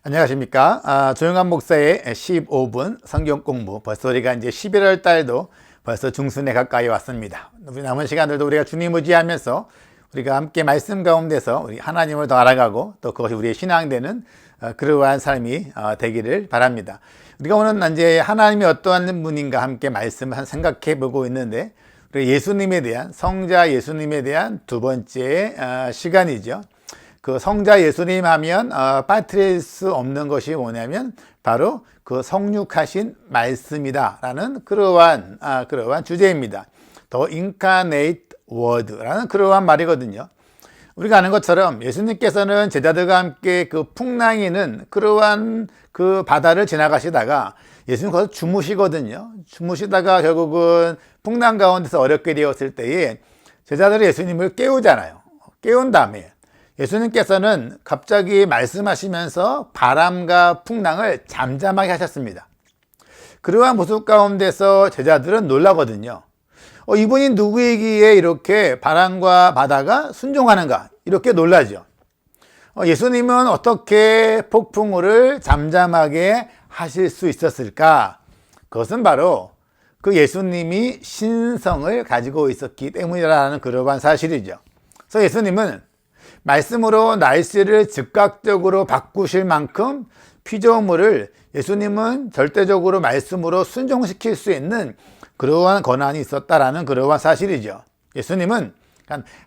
안녕하십니까. 조영환 목사의 15분 성경 공부. 벌써 우리가 이제 11월 달도 벌써 중순에 가까이 왔습니다. 우리 남은 시간들도 우리가 주님 의지하면서 우리가 함께 말씀 가운데서 우리 하나님을 더 알아가고 또 그것이 우리의 신앙되는 그러한 삶이 되기를 바랍니다. 우리가 오늘 이제 하나님이 어떠한 분인가 함께 말씀을 생각해 보고 있는데, 우리 예수님에 대한, 성자 예수님에 대한 두 번째 시간이죠. 그 성자 예수님 하면 빠뜨릴 수 없는 것이 뭐냐면 바로 그 성육하신 말씀이다라는 그러한 주제입니다. The Incarnate Word라는 그러한 말이거든요. 우리가 아는 것처럼 예수님께서는 제자들과 함께 그 풍랑이는 그러한 그 바다를 지나가시다가 예수님 거기서 주무시거든요. 주무시다가 결국은 풍랑 가운데서 어렵게 되었을 때에 제자들이 예수님을 깨우잖아요. 깨운 다음에 예수님께서는 갑자기 말씀하시면서 바람과 풍랑을 잠잠하게 하셨습니다. 그러한 모습 가운데서 제자들은 놀라거든요. 이분이 누구이기에 이렇게 바람과 바다가 순종하는가, 이렇게 놀라죠. 예수님은 어떻게 폭풍우를 잠잠하게 하실 수 있었을까? 그것은 바로 그 예수님이 신성을 가지고 있었기 때문이라는 그러한 사실이죠. 그래서 예수님은 말씀으로 날씨를 즉각적으로 바꾸실 만큼 피조물을 예수님은 절대적으로 말씀으로 순종시킬 수 있는 그러한 권한이 있었다라는 그러한 사실이죠. 예수님은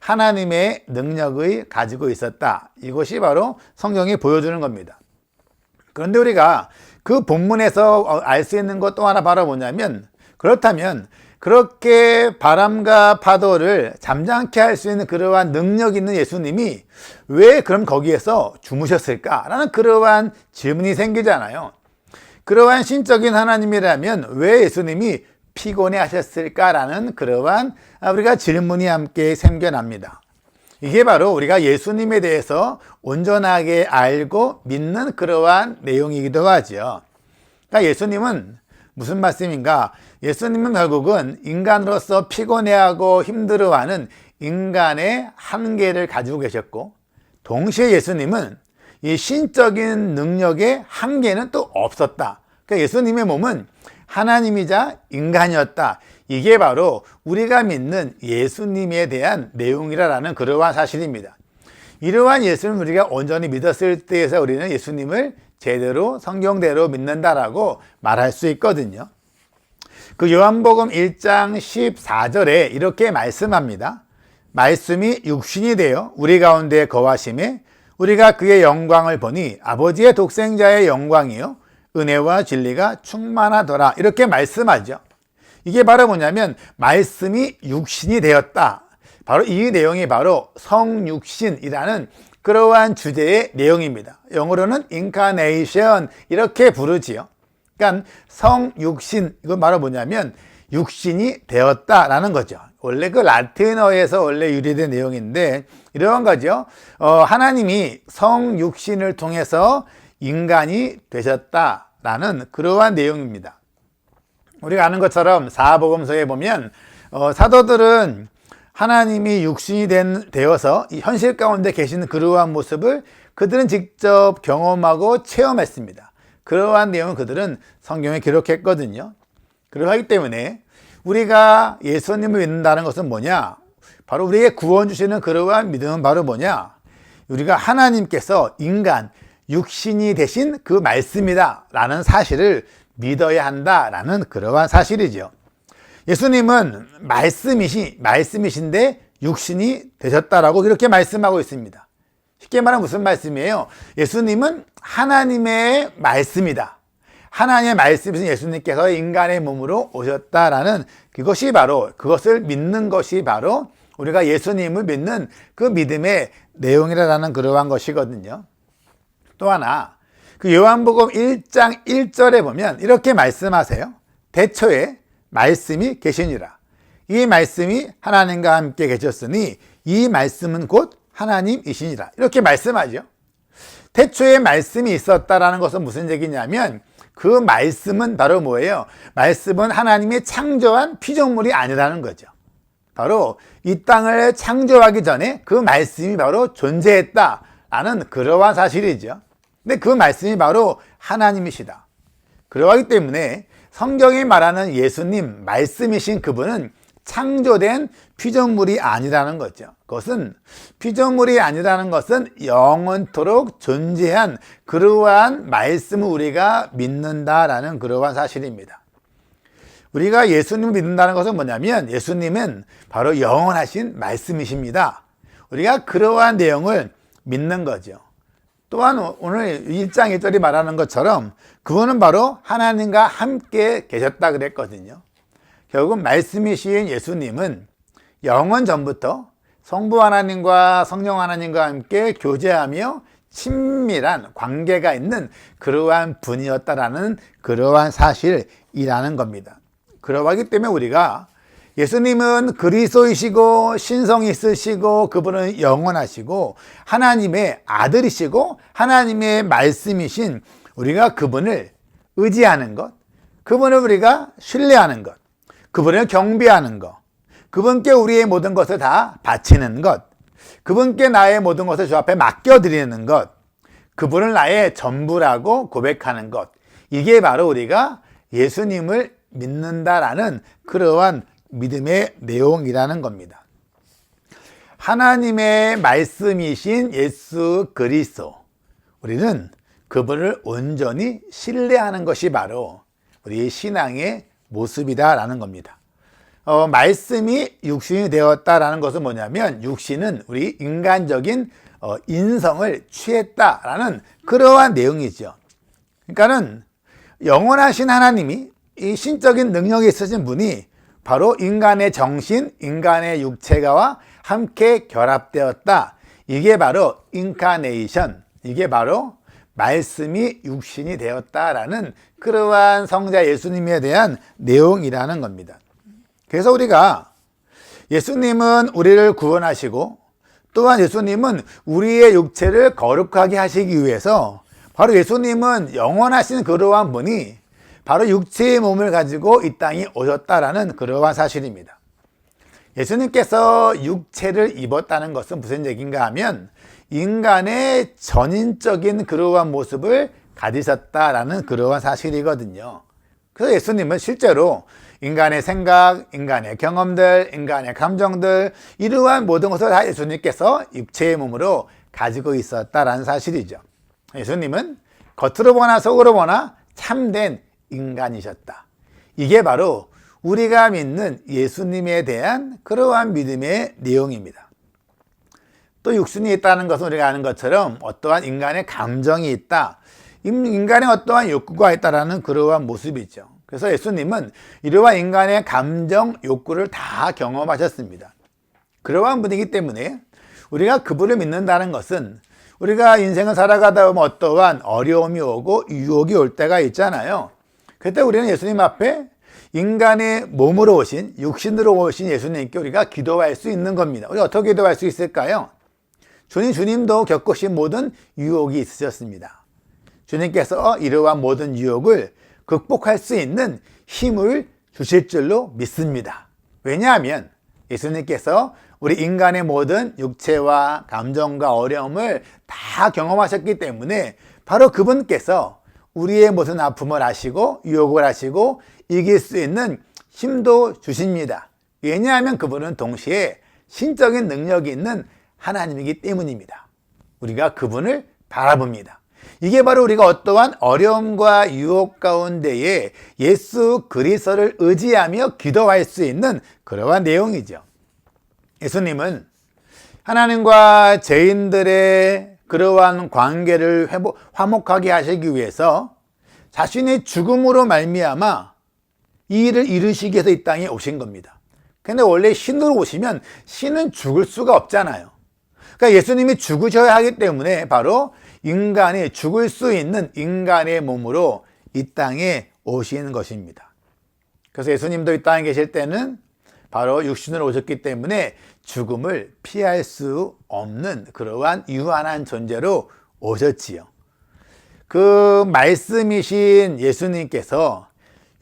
하나님의 능력을 가지고 있었다. 이것이 바로 성경이 보여주는 겁니다. 그런데 우리가 그 본문에서 알 수 있는 것 또 하나 바로 뭐냐면, 그렇다면 그렇게 바람과 파도를 잠잠케 할 수 있는 그러한 능력 있는 예수님이 왜 그럼 거기에서 주무셨을까라는 그러한 질문이 생기잖아요. 그러한 신적인 하나님이라면 왜 예수님이 피곤해 하셨을까라는 그러한 우리가 질문이 함께 생겨납니다. 이게 바로 우리가 예수님에 대해서 온전하게 알고 믿는 그러한 내용이기도 하죠. 그러니까 예수님은 무슨 말씀인가? 예수님은 결국은 인간으로서 피곤해하고 힘들어하는 인간의 한계를 가지고 계셨고, 동시에 예수님은 이 신적인 능력의 한계는 또 없었다. 그러니까 예수님의 몸은 하나님이자 인간이었다. 이게 바로 우리가 믿는 예수님에 대한 내용이라는 그러한 사실입니다. 이러한 예수님을 우리가 온전히 믿었을 때에서 우리는 예수님을 제대로 성경대로 믿는다라고 말할 수 있거든요. 그 요한복음 1장 14절에 이렇게 말씀합니다. 말씀이 육신이 되어 우리 가운데 거하심에 우리가 그의 영광을 보니 아버지의 독생자의 영광이요 은혜와 진리가 충만하더라. 이렇게 말씀하죠. 이게 바로 뭐냐면 말씀이 육신이 되었다. 바로 이 내용이 바로 성육신이라는 그러한 주제의 내용입니다. 영어로는 incarnation 이렇게 부르지요. 그러니까 성육신, 이건 바로 뭐냐면 육신이 되었다라는 거죠. 원래 그 라틴어에서 원래 유래된 내용인데 이런 거죠. 하나님이 성육신을 통해서 인간이 되셨다라는 그러한 내용입니다. 우리가 아는 것처럼 사복음서에 보면 사도들은 하나님이 육신이 되어서 이 현실 가운데 계시는 그러한 모습을 그들은 직접 경험하고 체험했습니다. 그러한 내용을 그들은 성경에 기록했거든요. 그러하기 때문에 우리가 예수님을 믿는다는 것은 뭐냐? 바로 우리에게 구원 주시는 그러한 믿음은 바로 뭐냐? 우리가 하나님께서 인간, 육신이 되신 그 말씀이다 라는 사실을 믿어야 한다라는 그러한 사실이죠. 예수님은 말씀이신데 육신이 되셨다라고 이렇게 말씀하고 있습니다. 쉽게 말하면 무슨 말씀이에요? 예수님은 하나님의 말씀이다. 하나님의 말씀이신 예수님께서 인간의 몸으로 오셨다라는 그것을 믿는 것이 바로 우리가 예수님을 믿는 그 믿음의 내용이라는 그러한 것이거든요. 또 하나, 그 요한복음 1장 1절에 보면 이렇게 말씀하세요. 대초에 말씀이 계시니라. 이 말씀이 하나님과 함께 계셨으니 이 말씀은 곧 하나님이시니라. 이렇게 말씀하죠. 태초에 말씀이 있었다라는 것은 무슨 얘기냐면 그 말씀은 바로 뭐예요? 말씀은 하나님이 창조한 피조물이 아니라는 거죠. 바로 이 땅을 창조하기 전에 그 말씀이 바로 존재했다라는 그러한 사실이죠. 근데 그 말씀이 바로 하나님이시다. 그러하기 때문에 성경이 말하는 예수님, 말씀이신 그분은 창조된 피조물이 아니라는 거죠. 그것은 피조물이 아니라는 것은 영원토록 존재한 그러한 말씀을 우리가 믿는다라는 그러한 사실입니다. 우리가 예수님을 믿는다는 것은 뭐냐면 예수님은 바로 영원하신 말씀이십니다. 우리가 그러한 내용을 믿는 거죠. 또한 오늘 1장 1절이 말하는 것처럼 그분은 바로 하나님과 함께 계셨다 그랬거든요. 결국 말씀이신 예수님은 영원 전부터 성부 하나님과 성령 하나님과 함께 교제하며 친밀한 관계가 있는 그러한 분이었다라는 그러한 사실이라는 겁니다. 그러하기 때문에 우리가 예수님은 그리스도이시고 신성이 있으시고 그분은 영원하시고 하나님의 아들이시고 하나님의 말씀이신 우리가 그분을 의지하는 것, 그분을 우리가 신뢰하는 것, 그분을 경배하는 것, 그분께 우리의 모든 것을 다 바치는 것, 그분께 나의 모든 것을 주 앞에 맡겨드리는 것, 그분을 나의 전부라고 고백하는 것, 이게 바로 우리가 예수님을 믿는다라는 그러한 믿음의 내용이라는 겁니다. 하나님의 말씀이신 예수 그리스도, 우리는 그분을 온전히 신뢰하는 것이 바로 우리의 신앙의 모습이다라는 겁니다. 말씀이 육신이 되었다라는 것은 뭐냐면 육신은 우리 인간적인 인성을 취했다라는 그러한 내용이죠. 그러니까는 영원하신 하나님이 이 신적인 능력이 있으신 분이 바로 인간의 정신, 인간의 육체가와 함께 결합되었다. 이게 바로 인카네이션, 이게 바로 말씀이 육신이 되었다라는 그러한 성자 예수님에 대한 내용이라는 겁니다. 그래서 우리가 예수님은 우리를 구원하시고 또한 예수님은 우리의 육체를 거룩하게 하시기 위해서 바로 예수님은 영원하신 그러한 분이 바로 육체의 몸을 가지고 이 땅에 오셨다라는 그러한 사실입니다. 예수님께서 육체를 입었다는 것은 무슨 얘기인가 하면 인간의 전인적인 그러한 모습을 가지셨다라는 그러한 사실이거든요. 그래서 예수님은 실제로 인간의 생각, 인간의 경험들, 인간의 감정들, 이러한 모든 것을 다 예수님께서 육체의 몸으로 가지고 있었다라는 사실이죠. 예수님은 겉으로 보나 속으로 보나 참된 인간이셨다. 이게 바로 우리가 믿는 예수님에 대한 그러한 믿음의 내용입니다. 또 육신이 있다는 것은 우리가 아는 것처럼 어떠한 인간의 감정이 있다, 인간의 어떠한 욕구가 있다라는 그러한 모습이죠. 그래서 예수님은 이러한 인간의 감정, 욕구를 다 경험하셨습니다. 그러한 분이기 때문에 우리가 그분을 믿는다는 것은 우리가 인생을 살아가다 보면 어떠한 어려움이 오고 유혹이 올 때가 있잖아요. 그때 우리는 예수님 앞에 인간의 몸으로 오신, 육신으로 오신 예수님께 우리가 기도할 수 있는 겁니다. 우리 어떻게 기도할 수 있을까요? 주님도 겪으신 모든 유혹이 있으셨습니다. 주님께서 이러한 모든 유혹을 극복할 수 있는 힘을 주실 줄로 믿습니다. 왜냐하면 예수님께서 우리 인간의 모든 육체와 감정과 어려움을 다 경험하셨기 때문에 바로 그분께서 우리의 모든 아픔을 아시고 유혹을 아시고 이길 수 있는 힘도 주십니다. 왜냐하면 그분은 동시에 신적인 능력이 있는 하나님이기 때문입니다. 우리가 그분을 바라봅니다. 이게 바로 우리가 어떠한 어려움과 유혹 가운데에 예수 그리스도를 의지하며 기도할 수 있는 그러한 내용이죠. 예수님은 하나님과 죄인들의 그러한 관계를 화목하게 하시기 위해서 자신의 죽음으로 말미암아 이 일을 이루시기 위해서 이 땅에 오신 겁니다. 근데 원래 신으로 오시면 신은 죽을 수가 없잖아요. 그러니까 예수님이 죽으셔야 하기 때문에 바로 인간이 죽을 수 있는 인간의 몸으로 이 땅에 오시는 것입니다. 그래서 예수님도 이 땅에 계실 때는 바로 육신으로 오셨기 때문에 죽음을 피할 수 없는 그러한 유한한 존재로 오셨지요. 그 말씀이신 예수님께서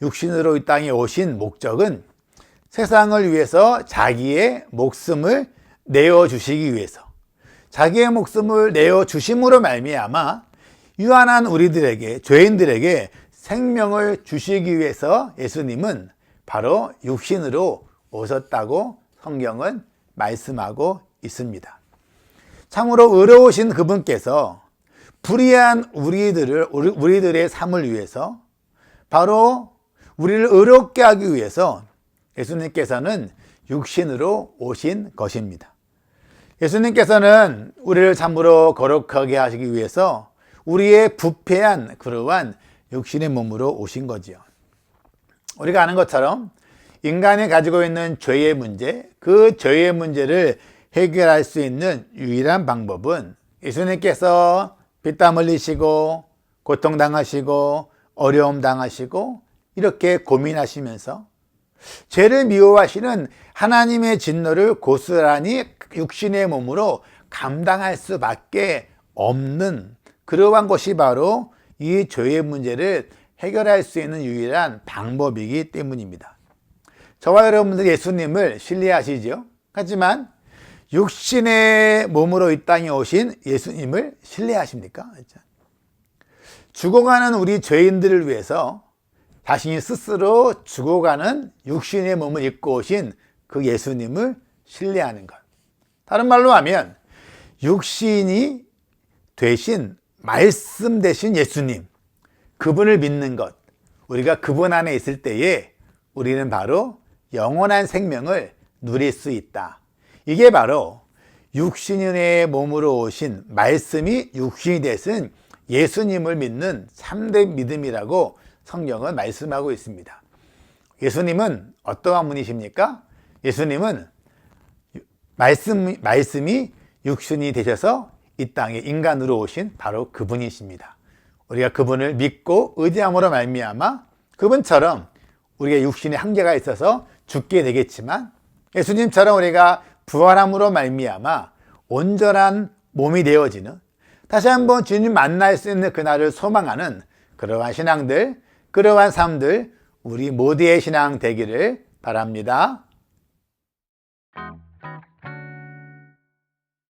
육신으로 이 땅에 오신 목적은 세상을 위해서 자기의 목숨을 내어주시기 위해서, 자기의 목숨을 내어주심으로 말미암아 유한한 우리들에게, 죄인들에게 생명을 주시기 위해서 예수님은 바로 육신으로 오셨다고 성경은 말씀하고 있습니다. 참으로 의로우신 그분께서 불의한 우리들의 삶을 위해서, 바로 우리를 의롭게 하기 위해서 예수님께서는 육신으로 오신 것입니다. 예수님께서는 우리를 참으로 거룩하게 하시기 위해서 우리의 부패한 그러한 육신의 몸으로 오신 거지요. 우리가 아는 것처럼 인간이 가지고 있는 죄의 문제, 그 죄의 문제를 해결할 수 있는 유일한 방법은 예수님께서 피땀 흘리시고 고통당하시고 어려움 당하시고 이렇게 고민하시면서 죄를 미워하시는 하나님의 진노를 고스란히 육신의 몸으로 감당할 수밖에 없는 그러한 것이 바로 이 죄의 문제를 해결할 수 있는 유일한 방법이기 때문입니다. 저와 여러분들 예수님을 신뢰하시죠? 하지만 육신의 몸으로 이 땅에 오신 예수님을 신뢰하십니까? 죽어가는 우리 죄인들을 위해서 자신이 스스로 죽어가는 육신의 몸을 입고 오신 그 예수님을 신뢰하는 것. 다른 말로 하면 육신이 되신, 말씀 되신 예수님, 그분을 믿는 것. 우리가 그분 안에 있을 때에 우리는 바로 영원한 생명을 누릴 수 있다. 이게 바로 육신의 몸으로 오신, 말씀이 육신이 되신 예수님을 믿는 참된 믿음이라고 성경은 말씀하고 있습니다. 예수님은 어떠한 분이십니까? 예수님은 말씀이 육신이 되셔서 이 땅에 인간으로 오신 바로 그분이십니다. 우리가 그분을 믿고 의지함으로 말미암아 그분처럼 우리가 육신에 한계가 있어서 죽게 되겠지만 예수님처럼 우리가 부활함으로 말미암아 온전한 몸이 되어지는, 다시 한번 주님 만날 수 있는 그날을 소망하는 그러한 신앙들, 그러한 삶들, 우리 모두의 신앙 되기를 바랍니다.